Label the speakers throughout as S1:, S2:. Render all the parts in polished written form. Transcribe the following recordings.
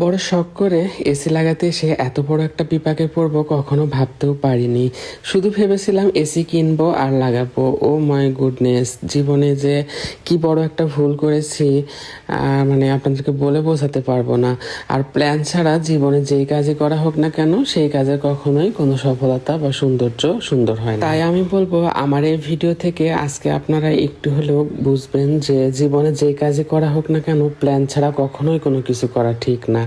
S1: বড় শখ করে এসি লাগাতে এসে এত বড় একটা বিপাকে পড়বো কখনো ভাবতেও পারিনি। শুধু ভেবেছিলাম এসি কিনবো আর লাগাবো। ও মাই গুডনেস, জীবনে যে কি বড় একটা ভুল করেছি মানে আপনাদেরকে বলে বোঝাতে পারবো না। আর প্ল্যান ছাড়া জীবনে যেই কাজই করা হোক না কেন সেই কাজে কখনোই কোনো সফলতা বা সৌন্দর্য সুন্দর হয় না। তাই আমি বলবো আমার এই ভিডিও থেকে আজকে আপনারা একটু হলেও বুঝবেন যে জীবনে যেই কাজই করা হোক না কেন প্ল্যান ছাড়া কখনোই কোনো কিছু করা ঠিক না।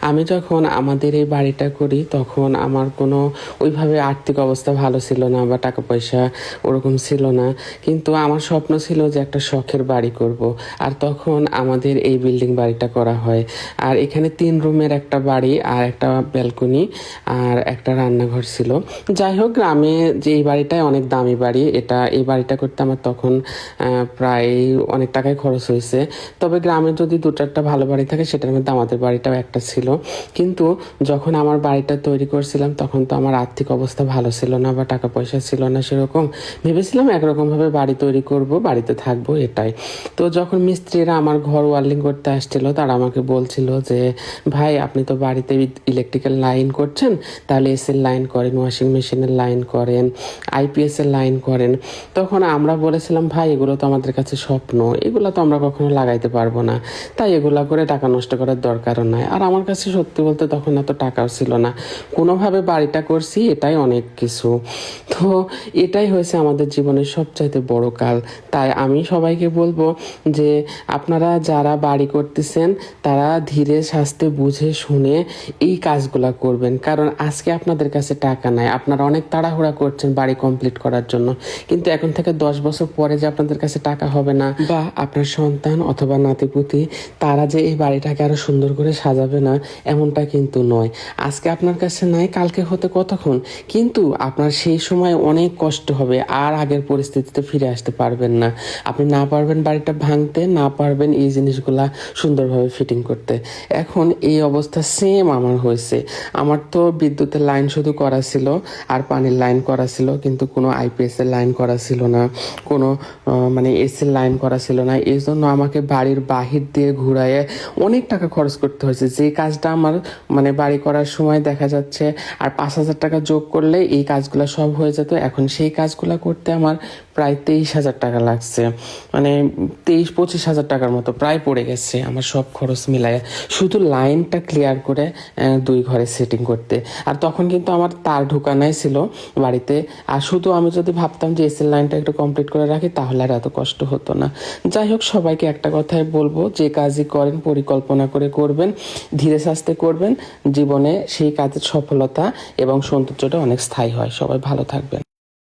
S1: আমি যখন আমাদের এই বাড়িটা করি তখন আমার কোনো ওইভাবে আর্থিক অবস্থা ভালো ছিল না বা টাকা পয়সা ওরকম ছিল না, কিন্তু আমার স্বপ্ন ছিল যে একটা শখের বাড়ি করব। আর তখন আমাদের এই বিল্ডিং বাড়িটা করা হয়। আর এখানে 3 রুমের একটা বাড়ি আর একটা ব্যালকনি আর একটা রান্নাঘর ছিল। যাই হোক, গ্রামে যে এই বাড়িটাই অনেক দামি বাড়ি, এই বাড়িটা করতে আমার তখন প্রায় অনেক টাকাই খরচ হয়েছে। তবে গ্রামে যদি 2-4টা ভালো বাড়ি থাকে সেটার মধ্যে আমাদের বাড়িটাও একটা ছিল। কিন্তু যখন আমার বাড়িটা তৈরি করছিলাম তখন তো আমার আর্থিক অবস্থা ভালো ছিল না বা টাকা পয়সা ছিল না সেরকম। ভেবেছিলাম একরকমভাবে বাড়ি তৈরি করব, বাড়িতে থাকবো, এটাই। তো যখন মিস্ত্রিরা আমার ঘর ওয়ার্লিং করতে আসছিল তারা আমাকে বলছিল যে ভাই আপনি তো বাড়িতে ইলেকট্রিক্যাল লাইন করছেন, তাহলে এসির লাইন করেন, ওয়াশিং মেশিনের লাইন করেন, আইপিএস এর লাইন করেন। তখন আমরা বলেছিলাম ভাই এগুলো তো আমাদের কাছে স্বপ্ন, এগুলো তো আমরা কখনো লাগাইতে পারবো না, তাই এগুলা করে টাকা নষ্ট করার দরকারও নাই। আর আমার কাছে সত্যি বলতে তখন এত টাকাও ছিল না, কোনোভাবে বাড়িটা করছি, এটাই অনেক কিছু। তো এটাই হয়েছে আমাদের জীবনের সবচাইতে বড় কাল। তাই আমি সবাইকে বলবো যে আপনারা যারা বাড়ি করতেছেন তারা ধীরে সাস্তে বুঝে শুনে এই কাজগুলা করবেন, কারণ আজকে আপনাদের কাছে টাকা নাই, আপনারা অনেক তাড়াহুড়া করছেন বাড়ি কমপ্লিট করার জন্য, কিন্তু এখন থেকে 10 বছর পরে যে আপনাদের কাছে টাকা হবে না বা আপনার সন্তান অথবা নাতিপুতি তারা যে এই বাড়িটাকে আরো সুন্দর করে সাজাবে না এমনটা কিন্তু নয়। আজকে আপনার কাছে নাই, কালকে হতে কতক্ষণ, কিন্তু আপনার সেই সময় অনেক কষ্ট হবে, আর আগের পরিস্থিতিতে ফিরে আসতে পারবেন না। আপনি না পারবেন বাড়িটা ভাঙতে, না পারবেন এই জিনিসগুলা সুন্দরভাবে ফিটিং করতে। এখন এই অবস্থা সেম আমার হয়েছে। আমার তো বিদ্যুতের লাইন শুধু করা ছিল আর পানির লাইন করা ছিল, কিন্তু কোনো আইপিএস এর লাইন করা ছিল না, কোনো মানে এসির লাইন করা ছিল না। এই জন্য আমাকে বাড়ির বাহির দিয়ে ঘুরাইয়ে অনেক টাকা খরচ করতে হয়েছে। যে কাজটা আমার মানে বাড়ি করার সময় দেখা যাচ্ছে আর 5,000 টাকা যোগ করলে এই কাজগুলো সব হয়ে যেত, এখন সেই কাজগুলো করতে আমার প্রায় 23,000 টাকা লাগছে। মানে 23-25,000 টাকার মতো প্রায় পড়ে গেছে আমার সব খরচ মিলায়, শুধু লাইনটা ক্লিয়ার করে 2 ঘরে সেটিং করতে। আর তখন কিন্তু আমার তার ঢুকানাই ছিল বাড়িতে। আর শুধু আমি যদি ভাবতাম যে এসির লাইনটা একটু কমপ্লিট করে রাখি তাহলে আর এত কষ্ট হতো না। যাই হোক, সবাইকে একটা কথাই বলবো, যে কাজই করেন পরিকল্পনা করে করবেন, ধীরে সাস্তে করবেন, জীবনে সেই কাজের সফলতা এবং সৌন্দর্যটা অনেক স্থায়ী হয়। সবাই ভালো থাকবেন।